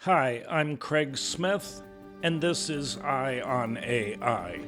Hi, I'm Craig Smith, and this is Eye on AI.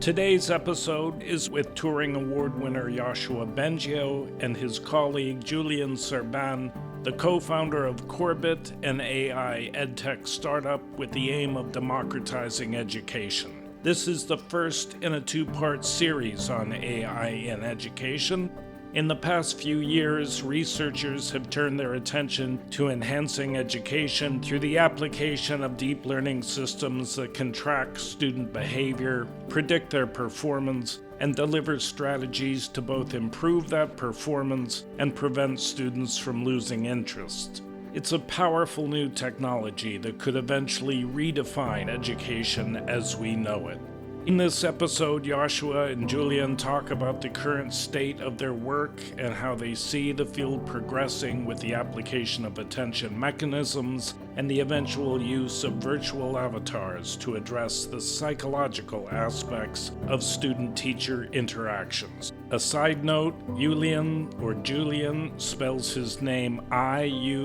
Today's episode is with Turing Award winner Yoshua Bengio and his colleague Julian Serban, the co-founder of Korbit, an AI edtech startup with the aim of democratizing education. This is the first in a two-part series on AI in education. In the past few years, researchers have turned their attention to enhancing education through the application of deep learning systems that can track student behavior, predict their performance, and deliver strategies to both improve that performance and prevent students from losing interest. It's a powerful new technology that could eventually redefine education as we know it. In this episode, Yoshua and Julian talk about the current state of their work and how they see the field progressing with the application of attention mechanisms and the eventual use of virtual avatars to address the psychological aspects of student-teacher interactions. A side note, Iulian or Julian spells his name I-U-L-I-A-N,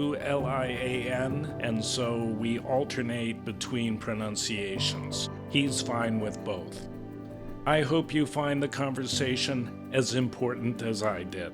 and so we alternate between pronunciations. He's fine with both. I hope you find the conversation as important as I did.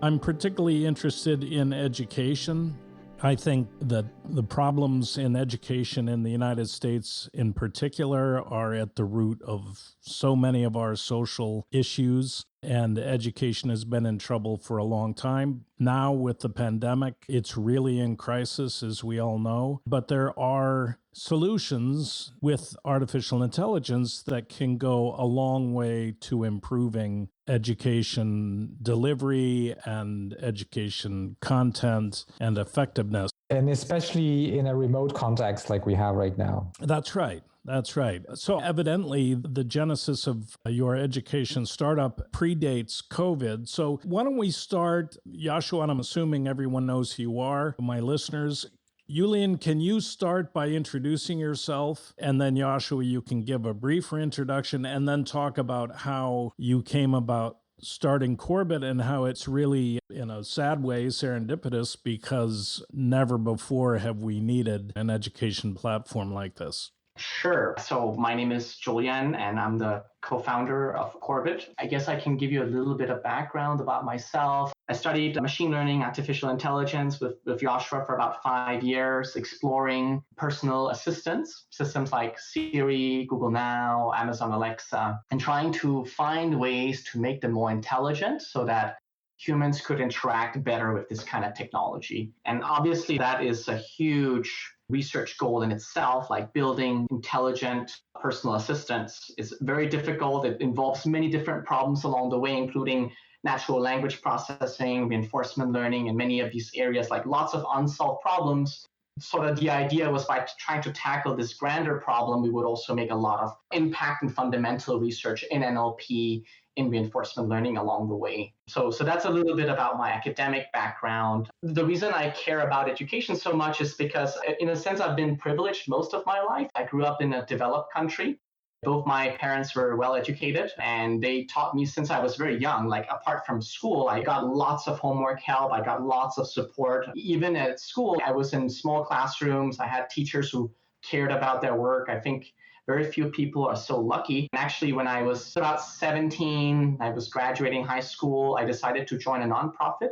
I'm particularly interested in education. I think that the problems in education in the United States in particular are at the root of so many of our social issues, and education has been in trouble for a long time. Now with the pandemic, it's really in crisis, as we all know, but there are solutions with artificial intelligence that can go a long way to improving education delivery and education content and effectiveness. And especially in a remote context like we have right now. That's right. That's right. So evidently, the genesis of your education startup predates COVID. So why don't we start, Yoshua, and I'm assuming everyone knows who you are, my listeners. Julian, can you start by introducing yourself? And then Yoshua, you can give a briefer introduction and then talk about how you came about starting Korbit and how it's really, in a sad way, serendipitous because never before have we needed an education platform like this. Sure. So my name is Julian, and I'm the co-founder of Korbit. I guess I can give you a little bit of background about myself. I studied machine learning, artificial intelligence with Yoshua for about 5 years, exploring personal assistants, systems like Siri, Google Now, Amazon Alexa, and trying to find ways to make them more intelligent so that humans could interact better with this kind of technology. And obviously that is a huge research goal in itself, like building intelligent personal assistants is very difficult. It involves many different problems along the way, including natural language processing, reinforcement learning, and many of these areas, like lots of unsolved problems. So that the idea was by trying to tackle this grander problem, we would also make a lot of impact and fundamental research in NLP, in reinforcement learning along the way. So that's a little bit about my academic background. The reason I care about education so much is because, in a sense, I've been privileged most of my life. I grew up in a developed country. Both my parents were well educated, and they taught me since I was very young. Like, apart from school, I got lots of homework help. I got lots of support. Even at school, I was in small classrooms. I had teachers who cared about their work. I think very few people are so lucky. And actually, when I was about 17, I was graduating high school, I decided to join a nonprofit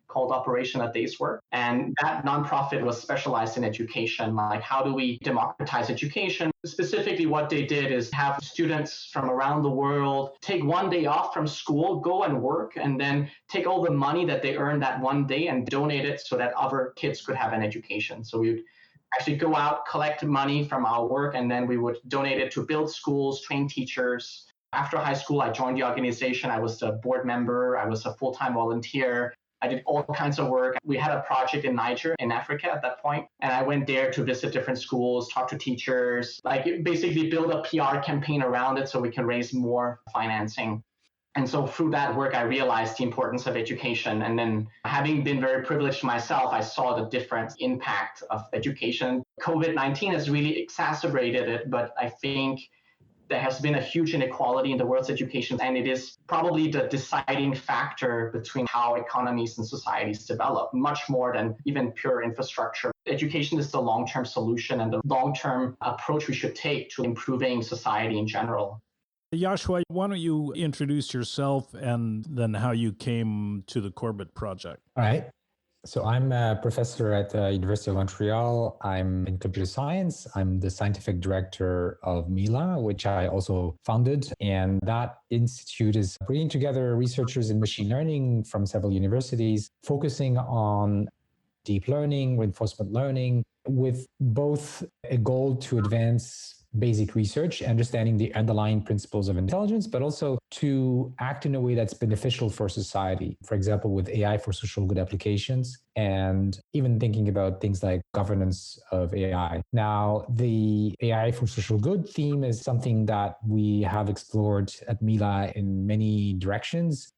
called Operation A Day's Work. And that nonprofit was specialized in education, like how do we democratize education? Specifically, what they did is have students from around the world take one day off from school, go and work, and then take all the money that they earned that one day and donate it so that other kids could have an education. So we would actually go out, collect money from our work, and then we would donate it to build schools, train teachers. After high school, I joined the organization. I was a board member. I was a full-time volunteer. I did all kinds of work. We had a project in Niger, in Africa at that point, and I went there to visit different schools, talk to teachers, like basically build a PR campaign around it so we can raise more financing. And so through that work, I realized the importance of education. And then having been very privileged myself, I saw the different impact of education. COVID-19 has really exacerbated it, but I think There has been a huge inequality in the world's education, and it is probably the deciding factor between how economies and societies develop, much more than even pure infrastructure. Education is the long-term solution and the long-term approach we should take to improving society in general. Yoshua, why don't you introduce yourself and then how you came to the Korbit project? All right. So I'm a professor at the University of Montreal. I'm in computer science. I'm the scientific director of Mila, which I also founded. And that institute is bringing together researchers in machine learning from several universities, focusing on deep learning, reinforcement learning, with both a goal to advance basic research, understanding the underlying principles of intelligence, but also to act in a way that's beneficial for society. For example, with AI for social good applications, and even thinking about things like governance of AI. Now, the AI for social good theme is something that we have explored at Mila in many directions,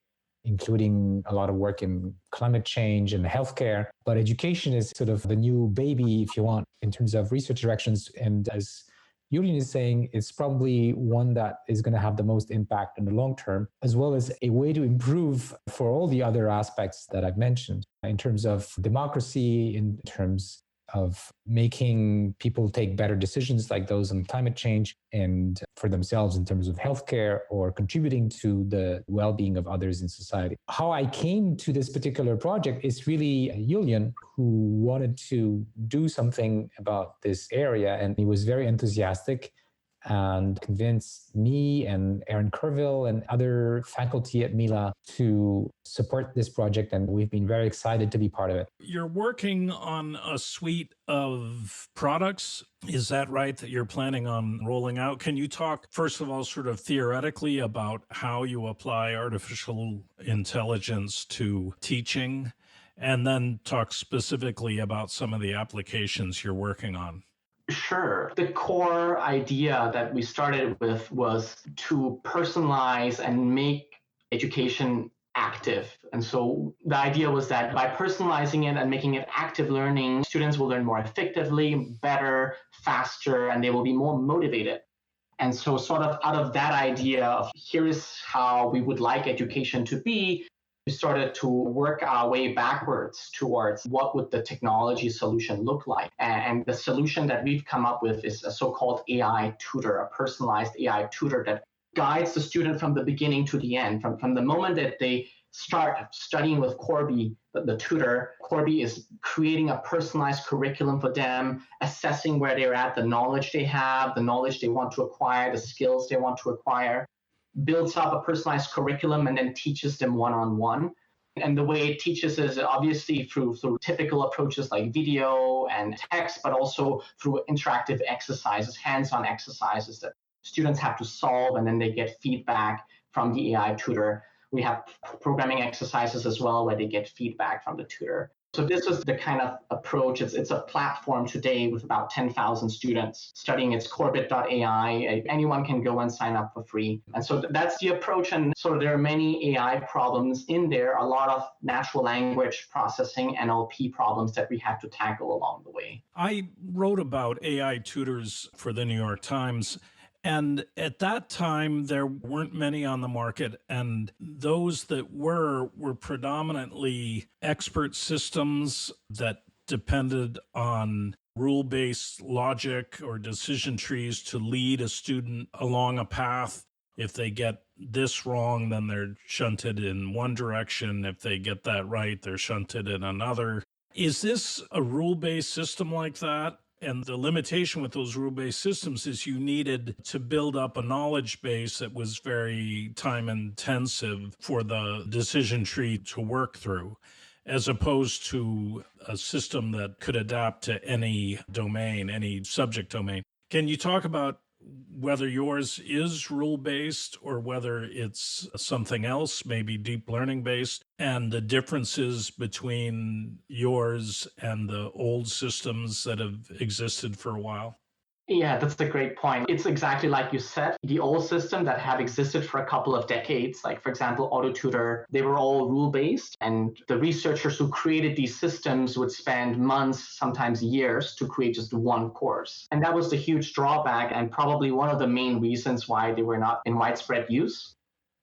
including a lot of work in climate change and healthcare. But education is sort of the new baby, if you want, in terms of research directions. And as Julian is saying, it's probably one that is going to have the most impact in the long term, as well as a way to improve for all the other aspects that I've mentioned in terms of democracy, in terms of making people take better decisions like those on climate change and for themselves in terms of healthcare or contributing to the well-being of others in society. How I came to this particular project is really Julian, who wanted to do something about this area, and he was very enthusiastic and convinced me and Aaron Kerville and other faculty at Mila to support this project. And we've been very excited to be part of it. You're working on a suite of products. Is that right, that you're planning on rolling out? Can you talk, first of all, sort of theoretically about how you apply artificial intelligence to teaching, and then talk specifically about some of the applications you're working on? Sure. The core idea that we started with was to personalize and make education active. And so the idea was that by personalizing it and making it active learning, students will learn more effectively, better, faster, and they will be more motivated. And so, sort of out of that idea of here's how we would like education to be, we started to work our way backwards towards what would the technology solution look like. And the solution that we've come up with is a so-called AI tutor, a personalized AI tutor that guides the student from the beginning to the end. From the moment that they start studying with Korbit, the tutor, Korbit is creating a personalized curriculum for them, assessing where they're at, the knowledge they have, the knowledge they want to acquire, the skills they want to acquire, builds up a personalized curriculum, and then teaches them one-on-one. And the way it teaches is obviously through typical approaches like video and text, but also through interactive exercises, hands-on exercises that students have to solve, and then they get feedback from the AI tutor. We have programming exercises as well where they get feedback from the tutor. So this is the kind of approach. It's a platform today with about 10,000 students studying. It's Korbit.ai. Anyone can go and sign up for free. And so that's the approach. And so there are many AI problems in there, a lot of natural language processing, NLP problems that we have to tackle along the way. I wrote about AI tutors for the New York Times. And at that time, there weren't many on the market. And those that were predominantly expert systems that depended on rule-based logic or decision trees to lead a student along a path. If they get this wrong, then they're shunted in one direction. If they get that right, they're shunted in another. Is this a rule-based system like that? And the limitation with those rule-based systems is you needed to build up a knowledge base that was very time-intensive for the decision tree to work through, as opposed to a system that could adapt to any domain, any subject domain. Can you talk about whether yours is rule-based or whether it's something else, maybe deep learning-based, and the differences between yours and the old systems that have existed for a while? Yeah, that's a great point. It's exactly like you said. The old system that had existed for a couple of decades, like for example, AutoTutor, they were all rule-based. And the researchers who created these systems would spend months, sometimes years, to create just one course. And that was the huge drawback and probably one of the main reasons why they were not in widespread use.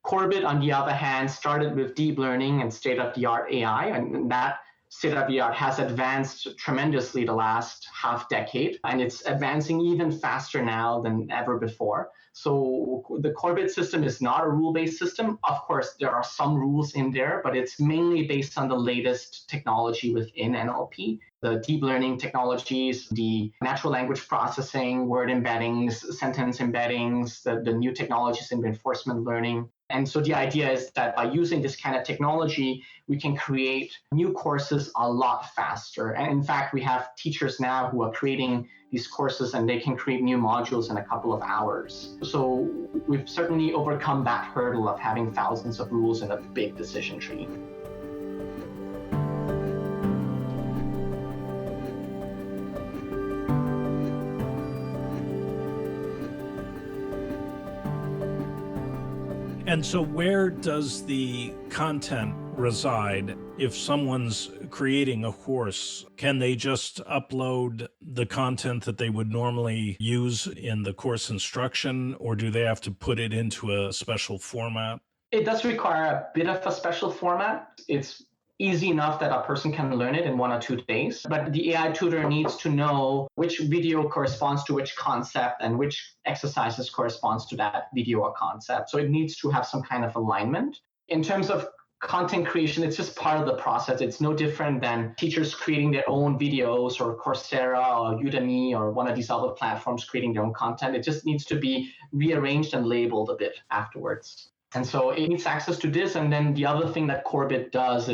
Korbit, on the other hand, started with deep learning and state-of-the-art AI, and that state-of-the-art has advanced tremendously the last half decade, and it's advancing even faster now than ever before. So the Korbit system is not a rule-based system. Of course, there are some rules in there, but it's mainly based on the latest technology within NLP. The deep learning technologies, the natural language processing, word embeddings, sentence embeddings, the new technologies in reinforcement learning. And so the idea is that by using this kind of technology, we can create new courses a lot faster. And in fact, we have teachers now who are creating these courses and they can create new modules in a couple of hours. So we've certainly overcome that hurdle of having thousands of rules in a big decision tree. And so where does the content reside? If someone's creating a course, can they just upload the content that they would normally use in the course instruction, or do they have to put it into a special format? It does require a bit of a special format. It's easy enough that a person can learn it in 1 or 2 days, but the AI tutor needs to know which video corresponds to which concept and which exercises corresponds to that video or concept. So it needs to have some kind of alignment. In terms of content creation, it's just part of the process. It's no different than teachers creating their own videos or Coursera or Udemy or one of these other platforms creating their own content. It just needs to be rearranged and labeled a bit afterwards. And so it needs access to this. And then the other thing that Korbit does,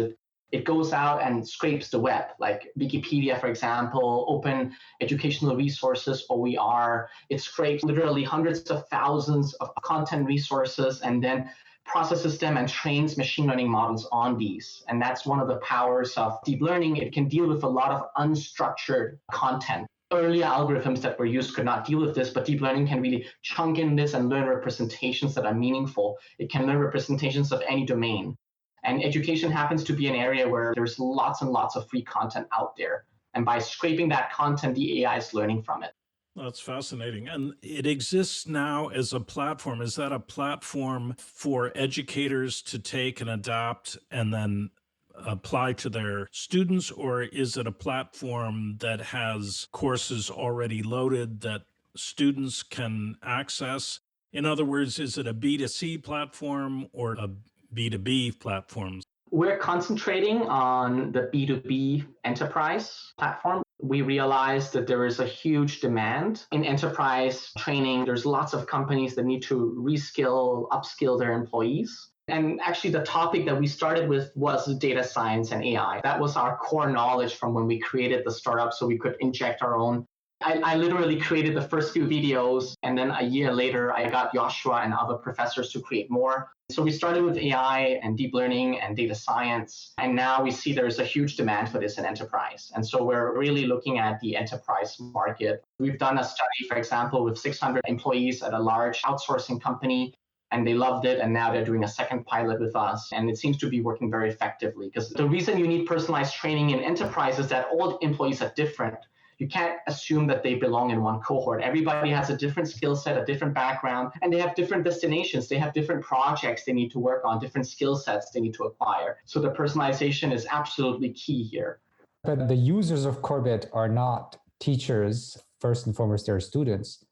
it goes out and scrapes the web, like Wikipedia, for example, open educational resources, OER. It scrapes literally hundreds of thousands of content resources and then processes them and trains machine learning models on these. And that's one of the powers of deep learning. It can deal with a lot of unstructured content. Earlier algorithms that were used could not deal with this, but deep learning can really chunk in this and learn representations that are meaningful. It can learn representations of any domain. And education happens to be an area where there's lots and lots of free content out there. And by scraping that content, the AI is learning from it. That's fascinating. And it exists now as a platform. Is that a platform for educators to take and adapt and then apply to their students, or is it a platform that has courses already loaded that students can access? In other words, is it a B2C platform or a B2B platform? We're concentrating on the B2B enterprise platform. We realized that there is a huge demand in enterprise training. There's lots of companies that need to reskill, upskill their employees. And actually, the topic that we started with was data science and AI. That was our core knowledge from when we created the startup, so we could inject our own. I literally created the first few videos, and then a year later, I got Yoshua and other professors to create more. So we started with AI and deep learning and data science, and now we see there's a huge demand for this in enterprise. And so we're really looking at the enterprise market. We've done a study, for example, with 600 employees at a large outsourcing company, and they loved it. And now they're doing a second pilot with us. And it seems to be working very effectively, because the reason you need personalized training in enterprise is that all employees are different. You can't assume that they belong in one cohort. Everybody has a different skill set, a different background, and they have different destinations. They have different projects they need to work on, different skill sets they need to acquire. So the personalization is absolutely key here. But the users of Korbit are not teachers. First and foremost, they're students.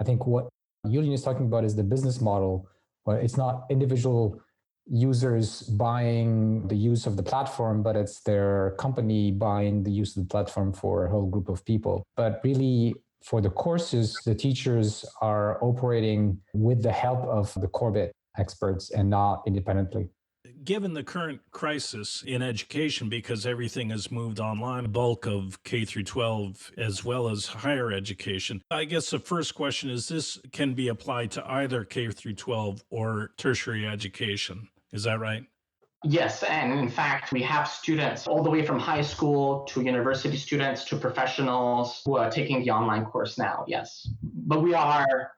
I think what Julian is talking about is the business model. Well, it's not individual users buying the use of the platform, but it's their company buying the use of the platform for a whole group of people. But really, for the courses, the teachers are operating with the help of the Korbit experts and not independently. Given the current crisis in education, because everything has moved online, the bulk of K through 12 as well as higher education, I guess the first question is, this can be applied to either K through 12 or tertiary education. Is that right? Yes, and in fact, we have students all the way from high school to university students to professionals who are taking the online course now, yes. But we are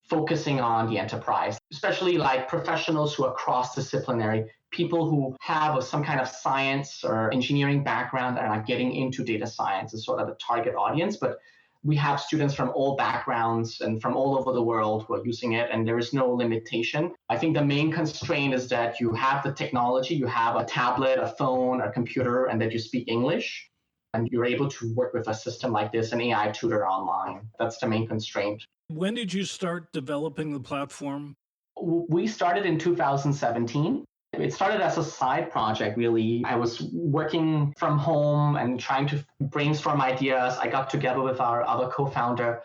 focusing on the enterprise, especially like professionals who are cross-disciplinary, people who have some kind of science or engineering background and are getting into data science is sort of the target audience. But we have students from all backgrounds and from all over the world who are using it, and there is no limitation. I think the main constraint is that you have the technology, you have a tablet, a phone, a computer, and that you speak English, and you're able to work with a system like this, an AI tutor online. That's the main constraint. When did you start developing the platform? We started in 2017. It started as a side project, really. I was working from home and trying to brainstorm ideas. I got together with our other co-founder,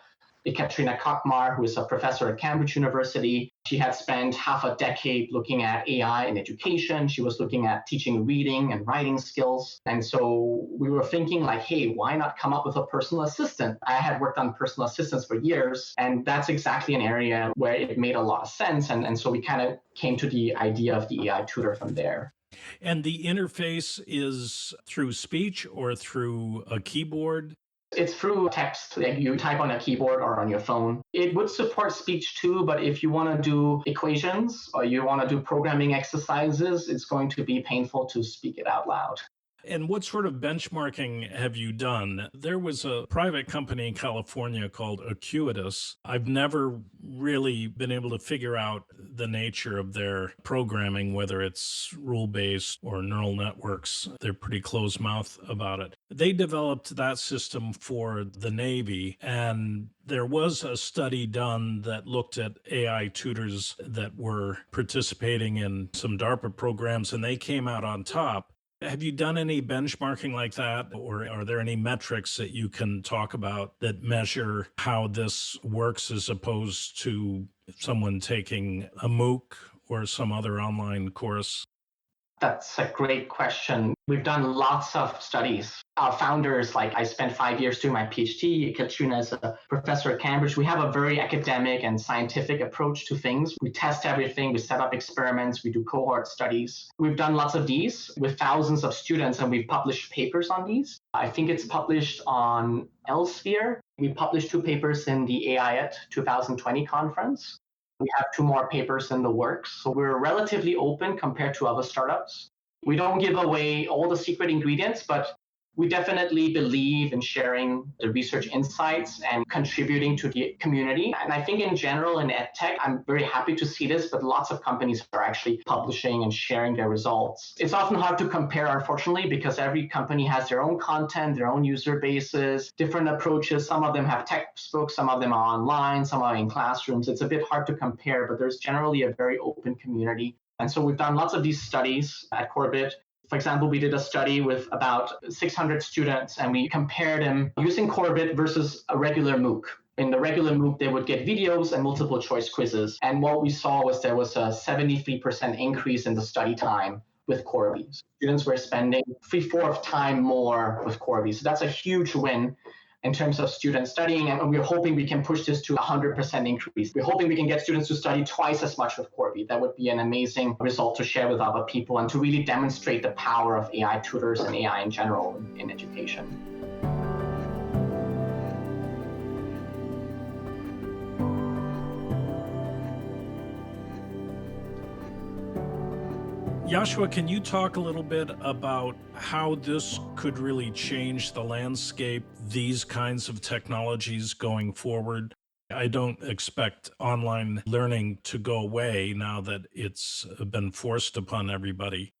Katrina Kakmar, who is a professor at Cambridge University. She had spent half a decade looking at AI in education. She was looking at teaching reading and writing skills. And so we were thinking like, hey, why not come up with a personal assistant? I had worked on personal assistants for years, and that's exactly an area where it made a lot of sense. And so we kind of came to the idea of the AI tutor from there. And the interface is through speech or through a keyboard? It's through text, like you type on a keyboard or on your phone. It would support speech too, but if you want to do equations or you want to do programming exercises, it's going to be painful to speak it out loud. And what sort of benchmarking have you done? There was a private company in California called Acuitas. I've never really been able to figure out the nature of their programming, whether it's rule-based or neural networks. They're pretty closed-mouth about it. They developed that system for the Navy, and there was a study done that looked at AI tutors that were participating in some DARPA programs, and they came out on top. Have you done any benchmarking like that, or are there any metrics that you can talk about that measure how this works as opposed to someone taking a MOOC or some other online course? That's a great question. We've done lots of studies. Our founders, like I spent 5 years doing my PhD, Katrina is a professor at Cambridge. We have a very academic and scientific approach to things. We test everything, we set up experiments, we do cohort studies. We've done lots of these with thousands of students, and we've published papers on these. I think it's published on Elsevier. We published 2 papers in the AI 2020 conference. We have 2 more papers in the works. So we're relatively open compared to other startups. We don't give away all the secret ingredients, but we definitely believe in sharing the research insights and contributing to the community. And I think in general in EdTech, I'm very happy to see this, but lots of companies are actually publishing and sharing their results. It's often hard to compare, unfortunately, because every company has their own content, their own user bases, different approaches. Some of them have textbooks, some of them are online, some are in classrooms. It's a bit hard to compare, but there's generally a very open community. And so we've done lots of these studies at Korbit. For example, we did a study with about 600 students, and we compared them using Korbit versus a regular MOOC. In the regular MOOC, they would get videos and multiple choice quizzes. And what we saw was there was a 73% increase in the study time with Korbit. Students were spending 3/4 time more with Korbit. So that's a huge win in terms of students studying, and we're hoping we can push this to 100% increase. We're hoping we can get students to study twice as much with Korbit. That would be an amazing result to share with other people and to really demonstrate the power of AI tutors and AI in general in education. Yoshua, can you talk a little bit about how this could really change the landscape, these kinds of technologies going forward? I don't expect online learning to go away now that it's been forced upon everybody.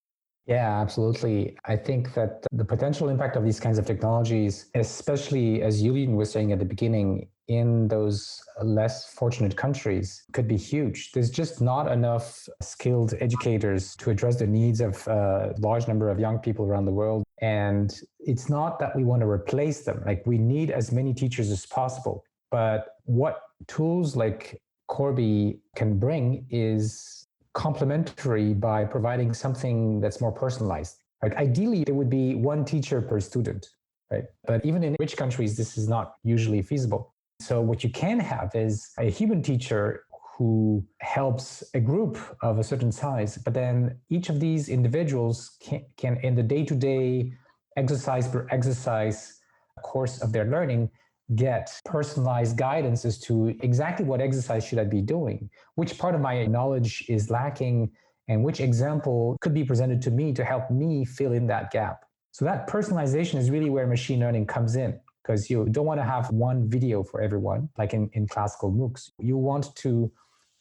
Yeah, absolutely. I think that the potential impact of these kinds of technologies, especially as Julian was saying at the beginning, in those less fortunate countries could be huge. There's just not enough skilled educators to address the needs of a large number of young people around the world. And it's not that we want to replace them. Like, we need as many teachers as possible. But what tools like Korbit can bring is complementary by providing something that's more personalized. Like, ideally, there would be one teacher per student, right? But even in rich countries, this is not usually feasible. So what you can have is a human teacher who helps a group of a certain size. But then each of these individuals can in the day-to-day exercise per exercise course of their learning, get personalized guidance as to exactly what exercise should I be doing, which part of my knowledge is lacking, and which example could be presented to me to help me fill in that gap. So that personalization is really where machine learning comes in, because you don't want to have one video for everyone, like in classical MOOCs. You want to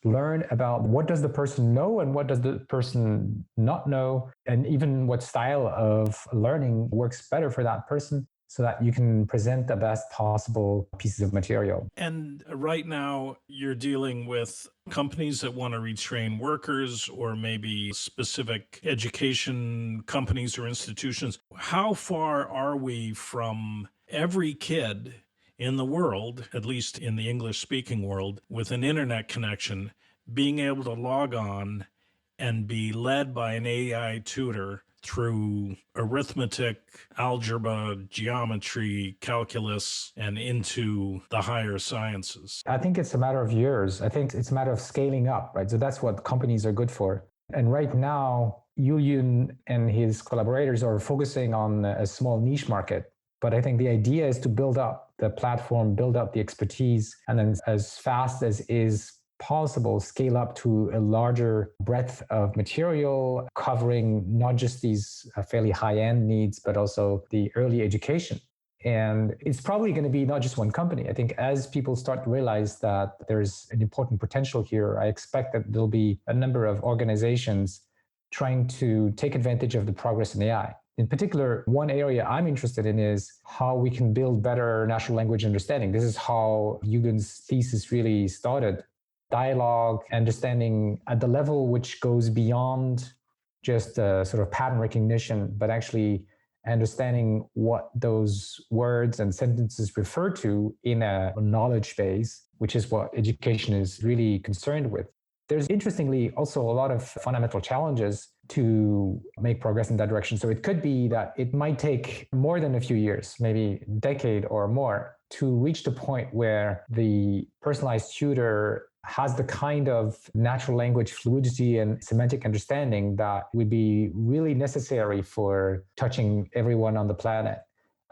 learn about what does the person know and what does the person not know, and even what style of learning works better for that person, so that you can present the best possible pieces of material. And right now, you're dealing with companies that want to retrain workers, or maybe specific education companies or institutions. How far are we from every kid in the world, at least in the English-speaking world, with an internet connection, being able to log on and be led by an AI tutor through arithmetic, algebra, geometry, calculus, and into the higher sciences? I think it's a matter of years. I think it's a matter of scaling up, right? So that's what companies are good for. And right now, Iulian and his collaborators are focusing on a small niche market. But I think the idea is to build up the platform, build up the expertise, and then as fast as is possible, scale up to a larger breadth of material, covering not just these fairly high-end needs, but also the early education. And it's probably going to be not just one company. I think as people start to realize that there's an important potential here, I expect that there'll be a number of organizations trying to take advantage of the progress in AI. In particular, one area I'm interested in is how we can build better natural language understanding. This is how Julian's thesis really started. Dialogue, understanding at the level which goes beyond just sort of pattern recognition, but actually understanding what those words and sentences refer to in a knowledge base, which is what education is really concerned with. There's interestingly also a lot of fundamental challenges to make progress in that direction. So it could be that it might take more than a few years, maybe a decade or more, to reach the point where the personalized tutor has the kind of natural language fluidity and semantic understanding that would be really necessary for touching everyone on the planet.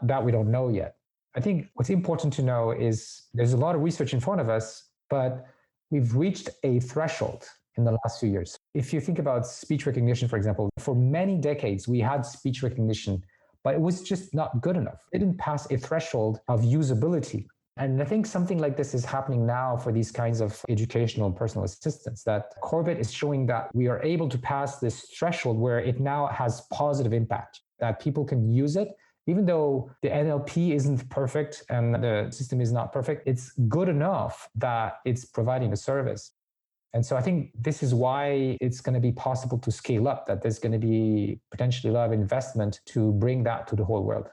That we don't know yet. I think what's important to know is there's a lot of research in front of us, but we've reached a threshold in the last few years. If you think about speech recognition, for example, for many decades, we had speech recognition, but it was just not good enough. It didn't pass a threshold of usability. And I think something like this is happening now for these kinds of educational and personal assistants, that Korbit is showing that we are able to pass this threshold where it now has positive impact, that people can use it. Even though the NLP isn't perfect and the system is not perfect, it's good enough that it's providing a service. And so I think this is why it's going to be possible to scale up, that there's going to be potentially a lot of investment to bring that to the whole world.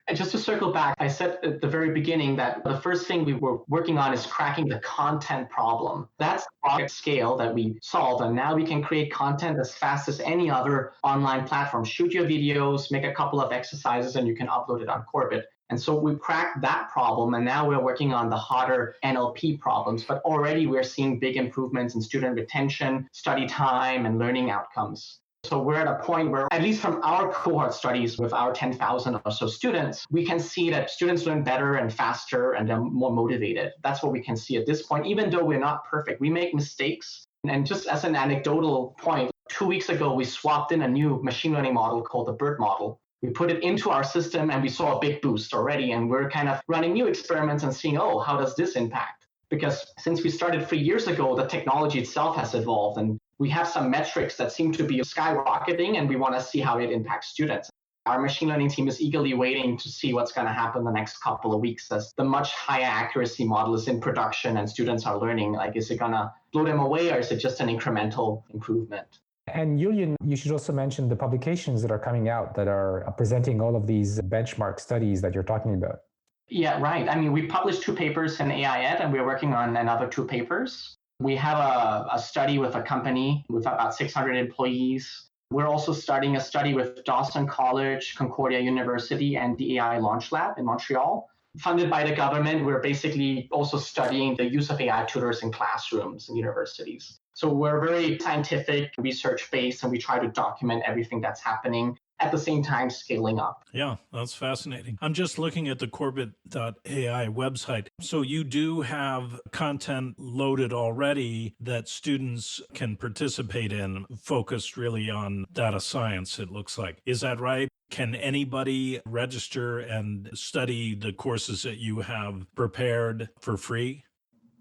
And just to circle back, I said at the very beginning that the first thing we were working on is cracking the content problem. That's the project scale that we solved. And now we can create content as fast as any other online platform. Shoot your videos, make a couple of exercises, and you can upload it on Korbit. And so we cracked that problem, and now we're working on the harder NLP problems. But already we're seeing big improvements in student retention, study time, and learning outcomes. So we're at a point where, at least from our cohort studies with our 10,000 or so students, we can see that students learn better and faster and they're more motivated. That's what we can see at this point, even though we're not perfect. We make mistakes. And just as an anecdotal point, 2 weeks ago, we swapped in a new machine learning model called the BERT model. We put it into our system and we saw a big boost already. And we're kind of running new experiments and seeing, oh, how does this impact? Because since we started 3 years ago, the technology itself has evolved, and we have some metrics that seem to be skyrocketing, and we want to see how it impacts students. Our machine learning team is eagerly waiting to see what's going to happen the next couple of weeks as the much higher accuracy model is in production and students are learning. Like, is it going to blow them away, or is it just an incremental improvement? And Julian, you should also mention the publications that are coming out that are presenting all of these benchmark studies that you're talking about. Yeah, right. I mean, we published 2 papers in AI Ed, and we're working on another 2 papers. We have a study with a company with about 600 employees. We're also starting a study with Dawson College, Concordia University, and the AI Launch Lab in Montreal. Funded by the government, we're basically also studying the use of AI tutors in classrooms and universities. So we're very scientific, research-based, and we try to document everything that's happening at the same time scaling up. Yeah, that's fascinating. I'm just looking at the Korbit.ai website. So you do have content loaded already that students can participate in, focused really on data science, it looks like. Is that right? Can anybody register and study the courses that you have prepared for free?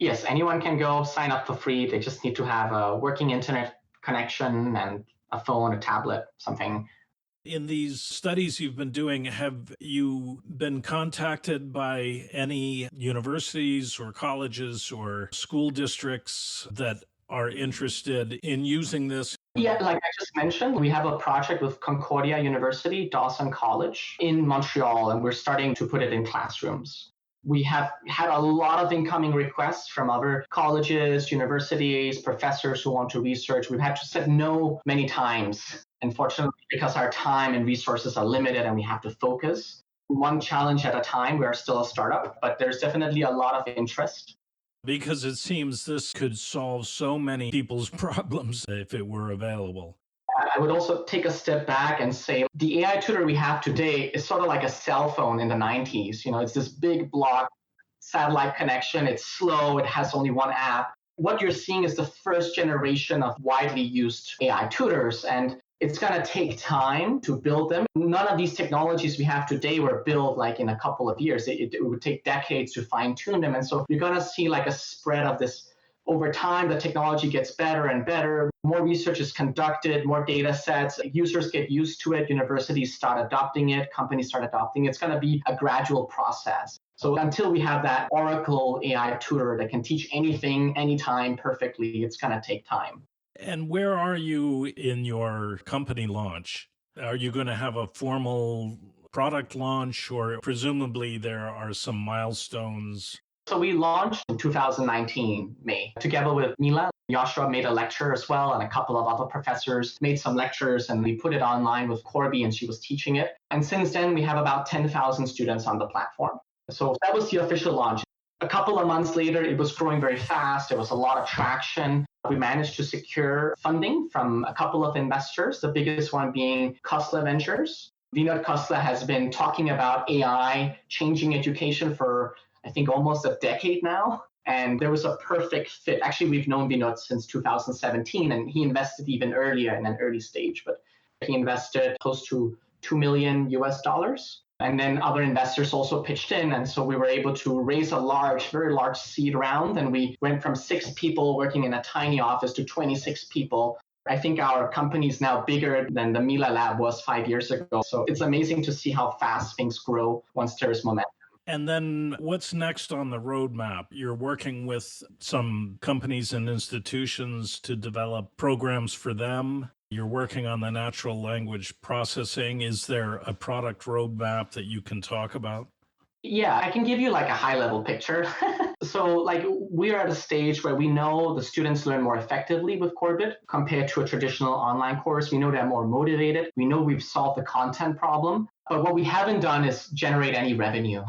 Yes, anyone can go sign up for free. They just need to have a working internet connection and a phone, a tablet, something. In these studies you've been doing, have you been contacted by any universities or colleges or school districts that are interested in using this? Yeah, like I just mentioned, we have a project with Concordia University, Dawson College in Montreal, and we're starting to put it in classrooms. We have had a lot of incoming requests from other colleges, universities, professors who want to research. We've had to say no many times, unfortunately, because our time and resources are limited and we have to focus. One challenge at a time. We are still a startup, but there's definitely a lot of interest. Because it seems this could solve so many people's problems if it were available. I would also take a step back and say the AI tutor we have today is sort of like a cell phone in the 90s. It's this big block satellite connection. It's slow. It has only one app. What you're seeing is the first generation of widely used AI tutors, and it's going to take time to build them. None of these technologies we have today were built like in a couple of years. It would take decades to fine tune them. And so you're going to see like a spread of this over time. The technology gets better and better. More research is conducted, more data sets, users get used to it, universities start adopting it, companies start adopting it. It's going to be a gradual process. So until we have that Oracle AI tutor that can teach anything, anytime perfectly, it's going to take time. And where are you in your company launch? Are you going to have a formal product launch, or presumably there are some milestones? So we launched in 2019, May, together with Mila. Yoshua made a lecture as well, and a couple of other professors made some lectures, and we put it online with Korbit, and she was teaching it. And since then, we have about 10,000 students on the platform. So that was the official launch. A couple of months later, it was growing very fast. There was a lot of traction. We managed to secure funding from a couple of investors, the biggest one being Kostler Ventures. Vinod Kostler has been talking about AI changing education for, I think, almost a decade now. And there was a perfect fit. Actually, we've known Vinod since 2017, and he invested even earlier in an early stage, but he invested close to $2 million US. And then other investors also pitched in. And so we were able to raise a very large seed round. And we went from 6 people working in a tiny office to 26 people. I think our company is now bigger than the Mila Lab was 5 years ago. So it's amazing to see how fast things grow once there is momentum. And then what's next on the roadmap? You're working with some companies and institutions to develop programs for them. You're working on the natural language processing. Is there a product roadmap that you can talk about? Yeah, I can give you like a high level picture. So like we are at a stage where we know the students learn more effectively with Korbit compared to a traditional online course. We know they're more motivated. We know we've solved the content problem. But what we haven't done is generate any revenue.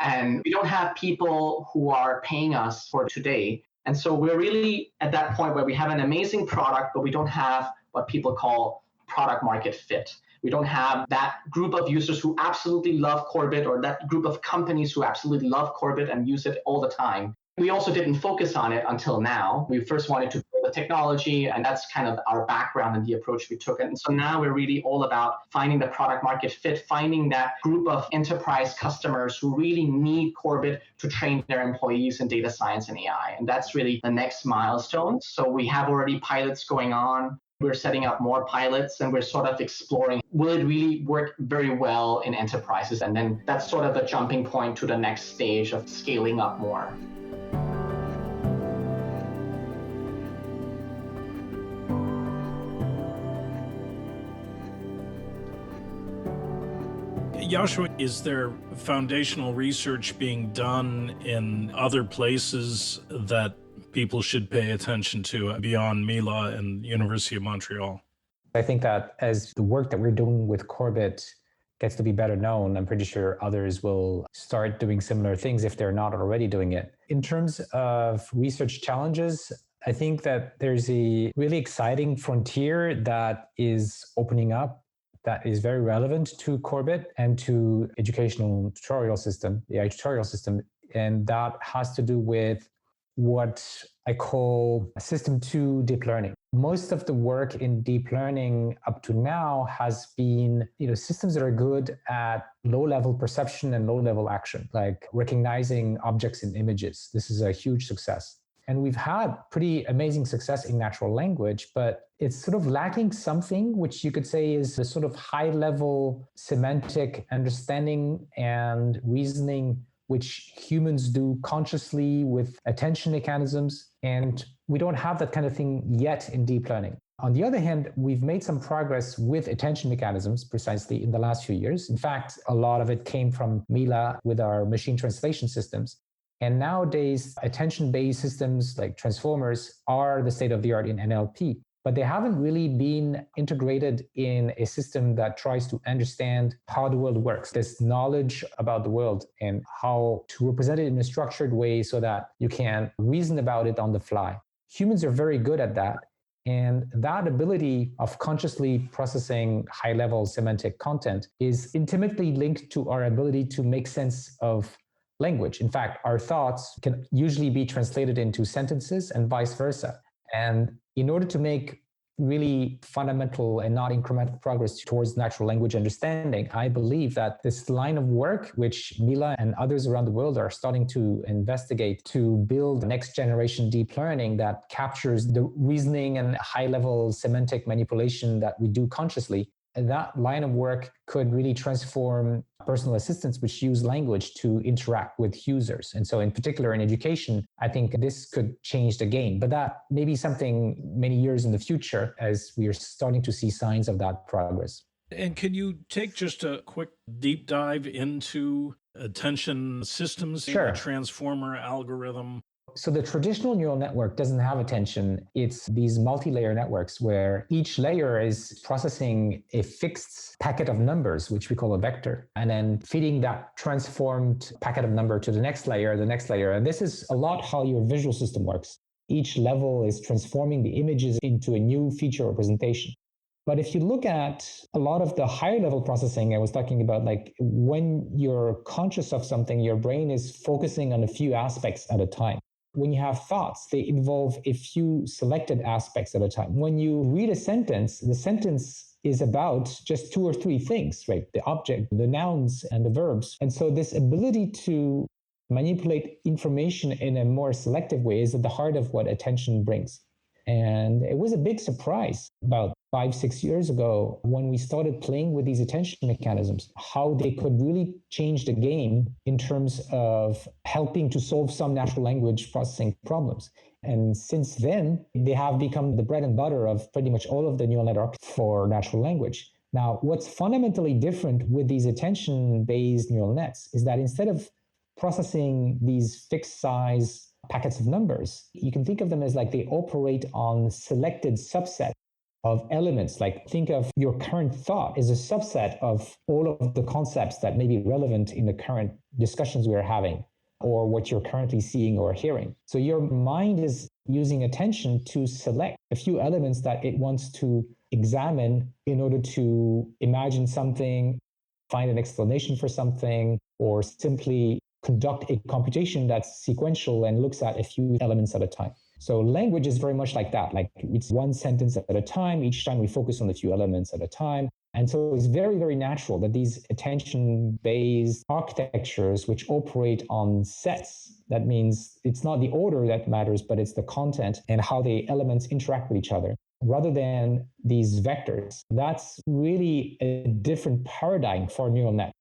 And we don't have people who are paying us for today. And so we're really at that point where we have an amazing product, but we don't have what people call product market fit. We don't have that group of users who absolutely love Korbit, or that group of companies who absolutely love Korbit and use it all the time. We also didn't focus on it until now. We first wanted to build the technology, and that's kind of our background and the approach we took. And so now we're really all about finding the product market fit, finding that group of enterprise customers who really need Korbit to train their employees in data science and AI. And that's really the next milestone. So we have already pilots going on. We're setting up more pilots, and we're sort of exploring, will it really work very well in enterprises? And then that's sort of the jumping point to the next stage of scaling up more. Joshua, is there foundational research being done in other places that people should pay attention to beyond Mila and University of Montreal? I think that as the work that we're doing with Korbit gets to be better known, I'm pretty sure others will start doing similar things if they're not already doing it. In terms of research challenges, I think that there's a really exciting frontier that is opening up that is very relevant to Korbit and to educational tutorial system, the AI tutorial system. And that has to do with what I call system 2 deep learning. Most of the work in deep learning up to now has been, systems that are good at low-level perception and low-level action, like recognizing objects in images. This is a huge success. And we've had pretty amazing success in natural language, but it's sort of lacking something which you could say is the sort of high-level semantic understanding and reasoning which humans do consciously with attention mechanisms. And we don't have that kind of thing yet in deep learning. On the other hand, we've made some progress with attention mechanisms precisely in the last few years. In fact, a lot of it came from Mila with our machine translation systems. And nowadays, attention-based systems like transformers are the state of the art in NLP, but they haven't really been integrated in a system that tries to understand how the world works, this knowledge about the world and how to represent it in a structured way so that you can reason about it on the fly. Humans are very good at that. And that ability of consciously processing high-level semantic content is intimately linked to our ability to make sense of language. In fact, our thoughts can usually be translated into sentences and vice versa. And in order to make really fundamental and not incremental progress towards natural language understanding, I believe that this line of work, which Mila and others around the world are starting to investigate to build next generation deep learning that captures the reasoning and high-level semantic manipulation that we do consciously, that line of work could really transform personal assistants which use language to interact with users. And so in particular in education, I think this could change the game. But that may be something many years in the future as we are starting to see signs of that progress. And can you take just a quick deep dive into attention systems, Sure. a transformer algorithm? So the traditional neural network doesn't have attention. It's these multi-layer networks where each layer is processing a fixed packet of numbers, which we call a vector, and then feeding that transformed packet of number to the next layer. And this is a lot how your visual system works. Each level is transforming the images into a new feature representation. But if you look at a lot of the higher level processing I was talking about, like when you're conscious of something, your brain is focusing on a few aspects at a time. When you have thoughts, they involve a few selected aspects at a time. When you read a sentence, the sentence is about just 2 or 3 things, right? The object, the nouns, and the verbs. And so this ability to manipulate information in a more selective way is at the heart of what attention brings. And it was a big surprise about 5-6 years ago when we started playing with these attention mechanisms, how they could really change the game in terms of helping to solve some natural language processing problems. And since then, they have become the bread and butter of pretty much all of the neural networks for natural language. Now, what's fundamentally different with these attention-based neural nets is that instead of processing these fixed size packets of numbers, you can think of them as like they operate on selected subset of elements. Like think of your current thought as a subset of all of the concepts that may be relevant in the current discussions we are having or what you're currently seeing or hearing. So your mind is using attention to select a few elements that it wants to examine in order to imagine something, find an explanation for something, or simply conduct a computation that's sequential and looks at a few elements at a time. So language is very much like that. Like it's one sentence at a time. Each time we focus on a few elements at a time. And so it's very, very natural that these attention-based architectures, which operate on sets, that means it's not the order that matters, but it's the content and how the elements interact with each other, rather than these vectors. That's really a different paradigm for neural net.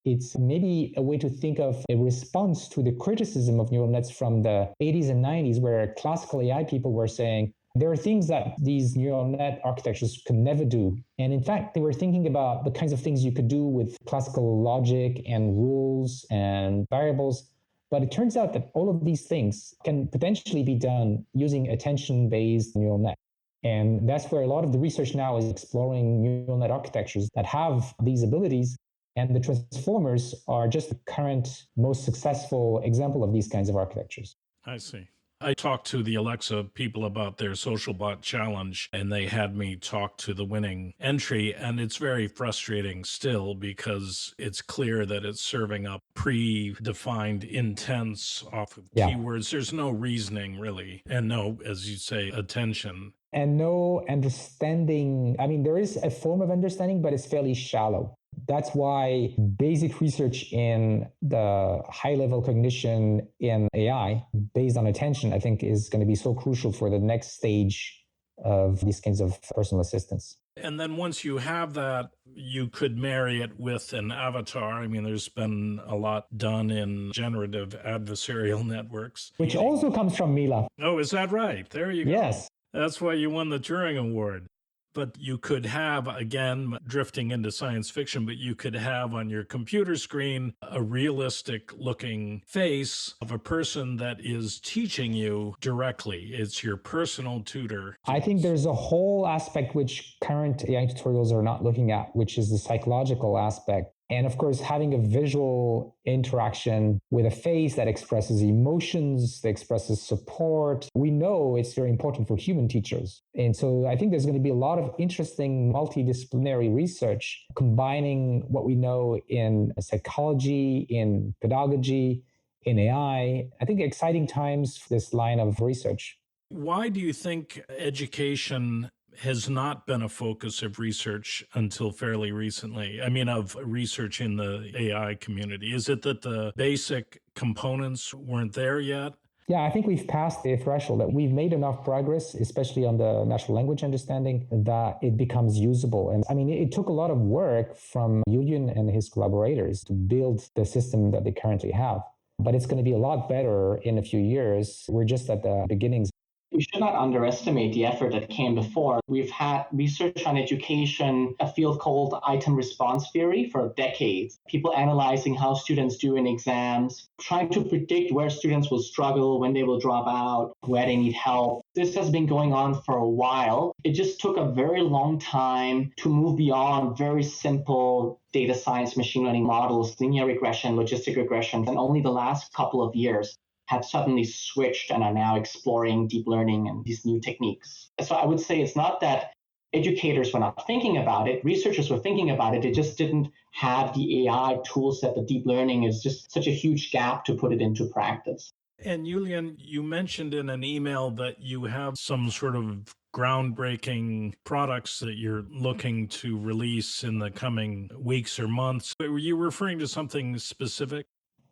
It's maybe a way to think of a response to the criticism of neural nets from the 80s and 90s, where classical AI people were saying, there are things that these neural net architectures could never do. And in fact, they were thinking about the kinds of things you could do with classical logic and rules and variables. But it turns out that all of these things can potentially be done using attention-based neural net. And that's where a lot of the research now is exploring neural net architectures that have these abilities. And the transformers are just the current most successful example of these kinds of architectures. I see. I talked to the Alexa people about their social bot challenge, and they had me talk to the winning entry. And it's very frustrating still because it's clear that it's serving up predefined intents off of keywords. There's no reasoning really, and no, as you say, attention. And no understanding. I mean, there is a form of understanding, but it's fairly shallow. That's why basic research in the high-level cognition in AI based on attention, I think, is going to be so crucial for the next stage of these kinds of personal assistants. And then once you have that, you could marry it with an avatar. I mean, there's been a lot done in generative adversarial networks. Which also comes from Mila. Oh, is that right? There you go. Yes. That's why you won the Turing Award. But you could have, again, drifting into science fiction, but you could have on your computer screen a realistic looking face of a person that is teaching you directly. It's your personal tutor. I think there's a whole aspect which current AI tutorials are not looking at, which is the psychological aspect. And of course, having a visual interaction with a face that expresses emotions, that expresses support, we know it's very important for human teachers. And so I think there's going to be a lot of interesting multidisciplinary research combining what we know in psychology, in pedagogy, in AI. I think exciting times for this line of research. Why do you think education has not been a focus of research until fairly recently? I mean, of research in the AI community. Is it that the basic components weren't there yet? Yeah, I think we've passed the threshold, that we've made enough progress, especially on the natural language understanding, that it becomes usable. And I mean, it took a lot of work from Julian and his collaborators to build the system that they currently have. But it's going to be a lot better in a few years. We're just at the beginnings. We should not underestimate the effort that came before. We've had research on education, a field called item response theory for decades. People analyzing how students do in exams, trying to predict where students will struggle, when they will drop out, where they need help. This has been going on for a while. It just took a very long time to move beyond very simple data science, machine learning models, linear regression, logistic regression, and only the last couple of years have suddenly switched and are now exploring deep learning and these new techniques. So I would say it's not that educators were not thinking about it, researchers were thinking about it, it just didn't have the AI tools that the deep learning is just such a huge gap to put it into practice. And Julian, you mentioned in an email that you have some sort of groundbreaking products that you're looking to release in the coming weeks or months. Were you referring to something specific?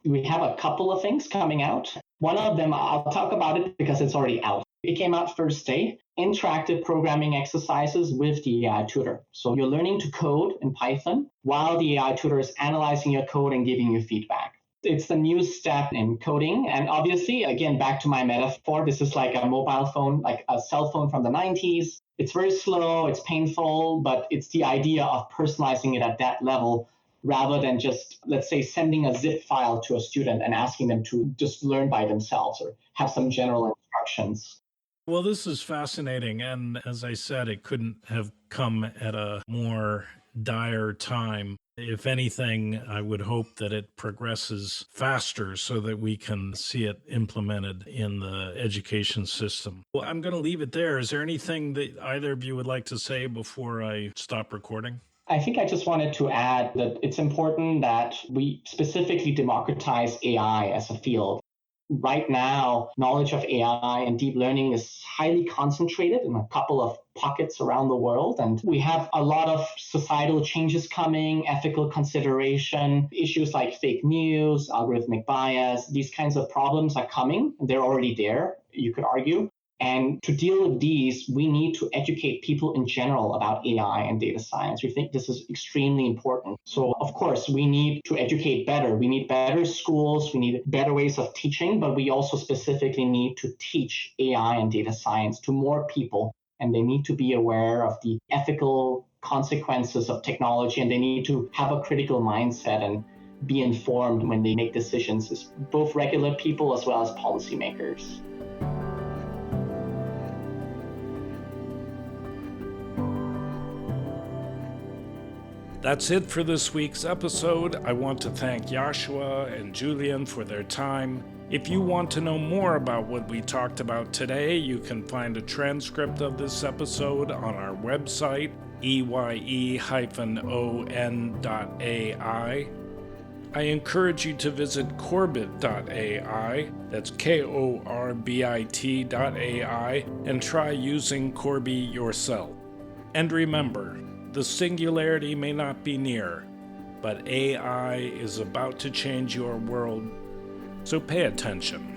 We have a couple of things coming out. One of them, I'll talk about it because it's already out. It came out first day, interactive programming exercises with the AI tutor. So you're learning to code in Python while the AI tutor is analyzing your code and giving you feedback. It's the new step in coding. And obviously, again, back to my metaphor, this is like a mobile phone, like a cell phone from the 90s. It's very slow, it's painful, but it's the idea of personalizing it at that level rather than just, let's say, sending a zip file to a student and asking them to just learn by themselves or have some general instructions. Well, this is fascinating. And as I said, it couldn't have come at a more dire time. If anything, I would hope that it progresses faster so that we can see it implemented in the education system. Well, I'm going to leave it there. Is there anything that either of you would like to say before I stop recording? I think I just wanted to add that it's important that we specifically democratize AI as a field. Right now, knowledge of AI and deep learning is highly concentrated in a couple of pockets around the world. And we have a lot of societal changes coming, ethical consideration, issues like fake news, algorithmic bias. These kinds of problems are coming. They're already there, you could argue. And to deal with these, we need to educate people in general about AI and data science. We think this is extremely important. So, of course, we need to educate better. We need better schools. We need better ways of teaching, but we also specifically need to teach AI and data science to more people. And they need to be aware of the ethical consequences of technology, and they need to have a critical mindset and be informed when they make decisions, as both regular people as well as policymakers. That's it for this week's episode. I want to thank Yoshua and Julian for their time. If you want to know more about what we talked about today, you can find a transcript of this episode on our website, eye-on.ai. I encourage you to visit Korbit.ai, that's Korbit.ai, and try using Corby yourself. And remember, the singularity may not be near, but AI is about to change your world, so pay attention.